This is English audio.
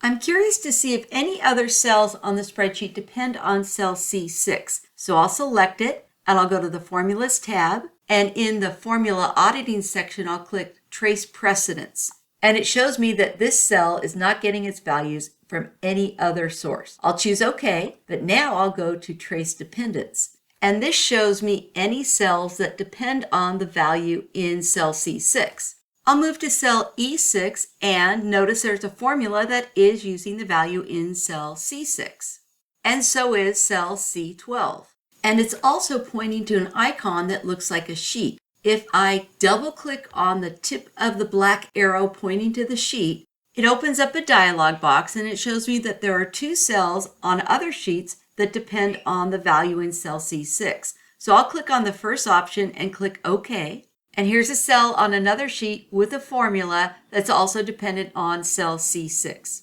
I'm curious to see if any other cells on the spreadsheet depend on cell C6. So I'll select it and I'll go to the Formulas tab, and in the Formula Auditing section I'll click Trace Precedence. And it shows me that this cell is not getting its values from any other source. I'll choose OK, but now I'll go to Trace Dependence. And this shows me any cells that depend on the value in cell C6. I'll move to cell E6 and notice there's a formula that is using the value in cell C6. And so is cell C12. And it's also pointing to an icon that looks like a sheet. If I double click on the tip of the black arrow pointing to the sheet, it opens up a dialog box and it shows me that there are two cells on other sheets that depend on the value in cell C6. So I'll click on the first option and click OK. And here's a cell on another sheet with a formula that's also dependent on cell C6.